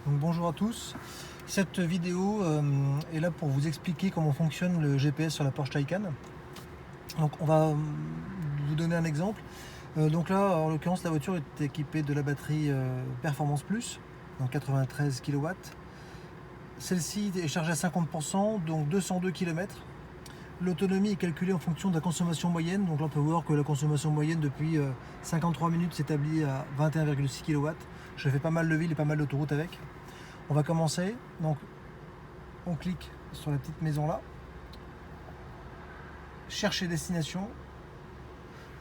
Donc bonjour à tous. Cette vidéo est là pour vous expliquer comment fonctionne le GPS sur la Porsche Taycan. Donc on va vous donner un exemple. Donc là, en l'occurrence, la voiture est équipée de la batterie Performance Plus, donc 93 kW. Celle-ci est chargée à 50%, donc 202 km. L'autonomie est calculée en fonction de la consommation moyenne. Donc là, on peut voir que la consommation moyenne depuis 53 minutes s'établit à 21,6 kW. Je fais pas mal de villes et pas mal d'autoroutes avec. On va commencer. Donc, on clique sur la petite maison là. Chercher destination.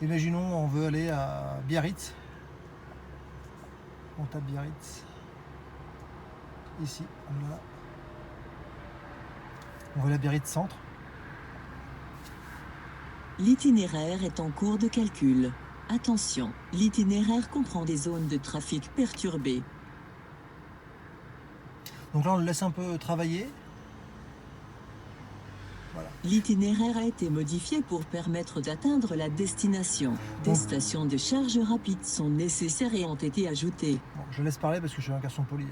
Imaginons on veut aller à Biarritz. On tape Biarritz. Ici, voilà. On va aller à Biarritz Centre. L'itinéraire est en cours de calcul. Attention, l'itinéraire comprend des zones de trafic perturbées. Donc là, on le laisse un peu travailler. Voilà. L'itinéraire a été modifié pour permettre d'atteindre la destination. Des stations de charge rapide sont nécessaires et ont été ajoutées. Bon, je laisse parler parce que je suis un garçon poli.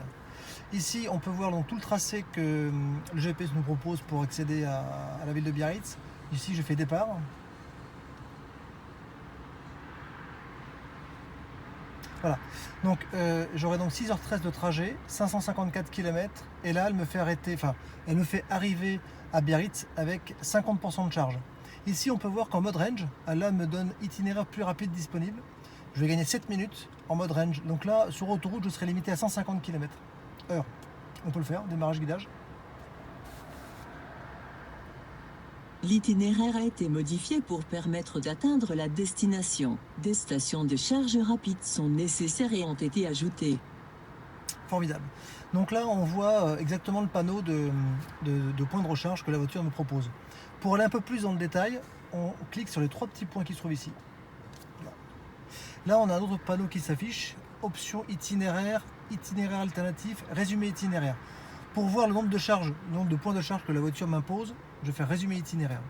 Ici, on peut voir donc tout le tracé que le GPS nous propose pour accéder à la ville de Biarritz. Ici, je fais départ. Voilà, donc j'aurai donc 6h13 de trajet, 554 km, et là elle me fait arrêter, enfin elle me fait arriver à Biarritz avec 50% de charge. Ici on peut voir qu'en mode range, elle là me donne itinéraire plus rapide disponible. Je vais gagner 7 minutes en mode range, donc là sur autoroute je serai limité à 150 km/h. On peut le faire, démarrage guidage. L'itinéraire a été modifié pour permettre d'atteindre la destination. Des stations de charge rapide sont nécessaires et ont été ajoutées. Formidable. Donc là, on voit exactement le panneau de points de recharge que la voiture nous propose. Pour aller un peu plus dans le détail, on clique sur les trois petits points qui se trouvent ici. Là, on a un autre panneau qui s'affiche. Option itinéraire, itinéraire alternatif, résumé itinéraire. Pour voir le nombre de charges, le nombre de points de charge que la voiture m'impose, je fais résumé itinéraire.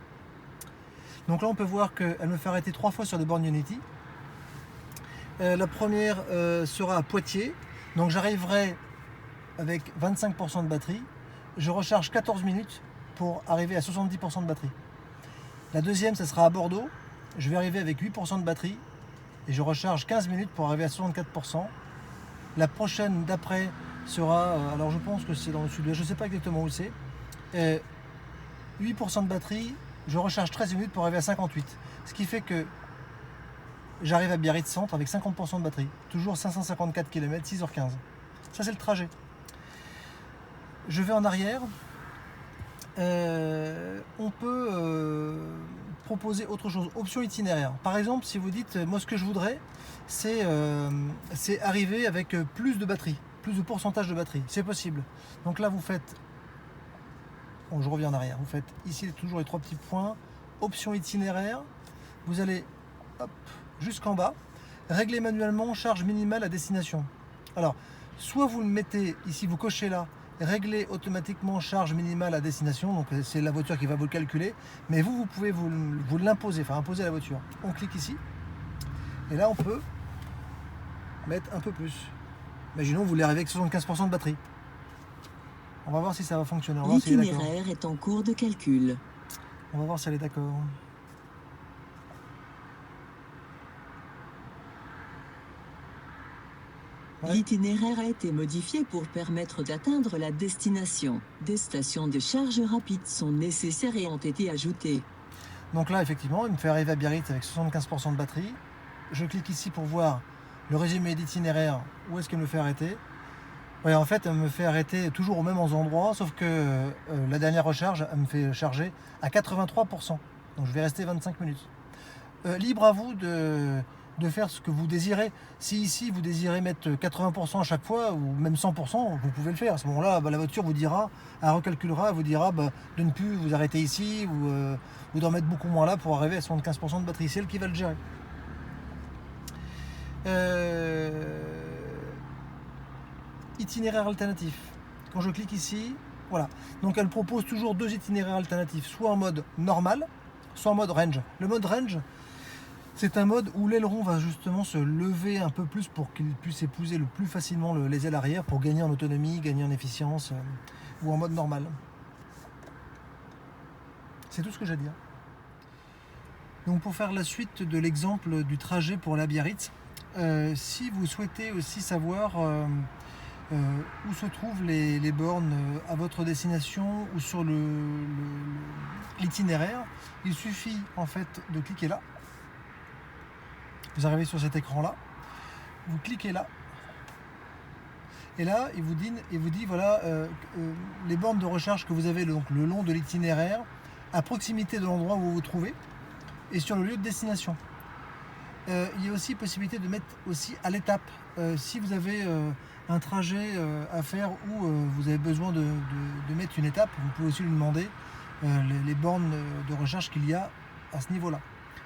Donc là, on peut voir qu'elle me fait arrêter 3 fois sur des bornes Unity. La première sera à Poitiers. Donc j'arriverai avec 25% de batterie. Je recharge 14 minutes pour arriver à 70% de batterie. La deuxième, ça sera à Bordeaux. Je vais arriver avec 8% de batterie et je recharge 15 minutes pour arriver à 64%. La prochaine d'après sera, alors je pense que c'est dans le sud-ouest, je ne sais pas exactement où c'est. 8% de batterie, je recharge 13 minutes pour arriver à 58. Ce qui fait que j'arrive à Biarritz Centre avec 50% de batterie. Toujours 554 km, 6h15. Ça, c'est le trajet. Je vais en arrière. On peut proposer autre chose. Option itinéraire. Par exemple, si vous dites, moi, ce que je voudrais, c'est arriver avec plus de batterie, plus de pourcentage de batterie. C'est possible. Donc là, vous faites... Bon, je reviens en arrière. Vous faites ici toujours les trois petits points. Option itinéraire. Vous allez jusqu'en bas. Régler manuellement charge minimale à destination. Alors, soit vous le mettez ici, vous cochez là, régler automatiquement charge minimale à destination. Donc c'est la voiture qui va vous le calculer. Mais vous pouvez vous l'imposer, enfin imposer à la voiture. On clique ici. Et là, on peut mettre un peu plus. Imaginons, vous voulez arriver avec 75% de batterie. On va voir si ça va fonctionner. L'itinéraire est en cours de calcul. On va voir si elle est d'accord. Ouais. L'itinéraire a été modifié pour permettre d'atteindre la destination. Des stations de charge rapide sont nécessaires et ont été ajoutées. Donc là, effectivement, il me fait arriver à Biarritz avec 75% de batterie. Je clique ici pour voir le résumé d'itinéraire, où est-ce qu'elle me fait arrêter. Ouais, en fait, elle me fait arrêter toujours au même endroit, sauf que la dernière recharge, elle me fait charger à 83%. Donc je vais rester 25 minutes. Libre à vous de faire ce que vous désirez. Si ici vous désirez mettre 80% à chaque fois, ou même 100%, vous pouvez le faire. À ce moment-là, la voiture vous dira, elle recalculera, elle vous dira de ne plus vous arrêter ici, ou d'en mettre beaucoup moins là pour arriver à 75% de batterie. C'est elle qui va le gérer. Itinéraire alternatif. Quand je clique ici, voilà. Donc elle propose toujours 2 itinéraires alternatifs, soit en mode normal, soit en mode range. Le mode range, C'est un mode où l'aileron va justement se lever un peu plus pour qu'il puisse épouser le plus facilement les ailes arrière pour gagner en autonomie, gagner en efficience ou en mode normal. C'est tout ce que j'ai à dire. Donc pour faire la suite de l'exemple du trajet pour la Biarritz, si vous souhaitez aussi savoir où se trouvent les bornes à votre destination ou sur l'itinéraire, il suffit en fait de cliquer là. Vous arrivez sur cet écran là, vous cliquez là, et là il vous dit voilà les bornes de recharge que vous avez donc, le long de l'itinéraire, à proximité de l'endroit où vous vous trouvez et sur le lieu de destination. Il y a aussi possibilité de mettre aussi à l'étape. Si vous avez un trajet à faire où vous avez besoin de mettre une étape, vous pouvez aussi lui demander les bornes de recharge qu'il y a à ce niveau-là.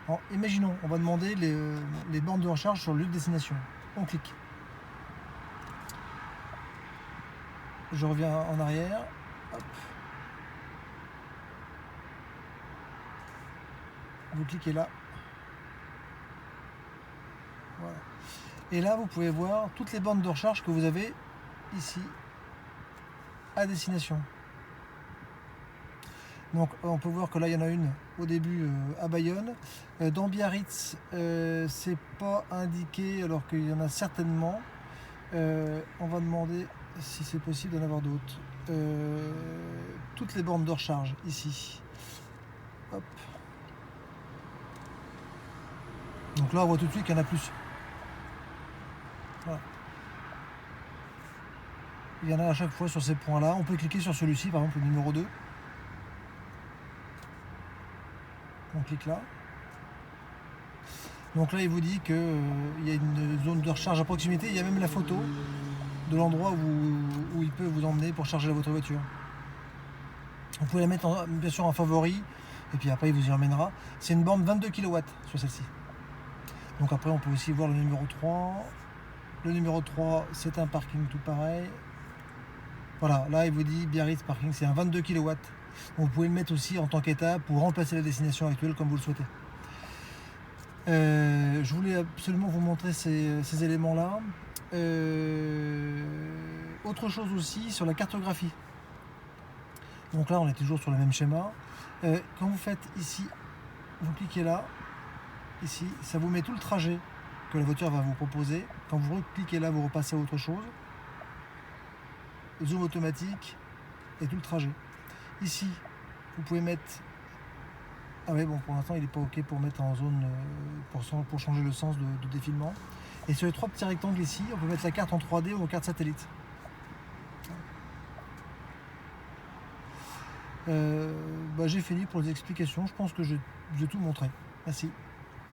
Alors, imaginons, on va demander les bornes de recharge sur le lieu de destination. On clique. Je reviens en arrière. Hop. Vous cliquez là. Voilà. Et là, vous pouvez voir toutes les bornes de recharge que vous avez ici à destination. Donc on peut voir que là il y en a une au début à Bayonne. Dans Biarritz, c'est pas indiqué alors qu'il y en a certainement. On va demander si c'est possible d'en avoir d'autres. Toutes les bornes de recharge ici. Hop. Donc là on voit tout de suite qu'il y en a plus. Voilà. Il y en a à chaque fois sur ces points-là. On peut cliquer sur celui-ci, par exemple le numéro 2. On clique là. Donc là, il vous dit qu'il y a une zone de recharge à proximité. Il y a même la photo de l'endroit où il peut vous emmener pour charger votre voiture. Vous pouvez la mettre bien sûr en favori. Et puis après, il vous y emmènera. C'est une borne 22 kW sur celle-ci. Donc après, on peut aussi voir le numéro 3. Le numéro 3, c'est un parking tout pareil. Voilà, là, il vous dit Biarritz Parking, c'est un 22 kW. Vous pouvez le mettre aussi en tant qu'étape pour remplacer la destination actuelle comme vous le souhaitez. Je voulais absolument vous montrer ces éléments-là. Autre chose aussi sur la cartographie. Donc là, on est toujours sur le même schéma. Quand vous faites ici, vous cliquez là, ici, ça vous met tout le trajet que la voiture va vous proposer. Quand vous cliquez là, vous repassez à autre chose. Zoom automatique et tout le trajet. Ici, vous pouvez mettre... Ah oui, bon, pour l'instant, il n'est pas OK pour mettre en zone... pour changer le sens de défilement. Et sur les trois petits rectangles ici, on peut mettre la carte en 3D ou en carte satellite. J'ai fini pour les explications. Je pense que j'ai tout montré. Merci.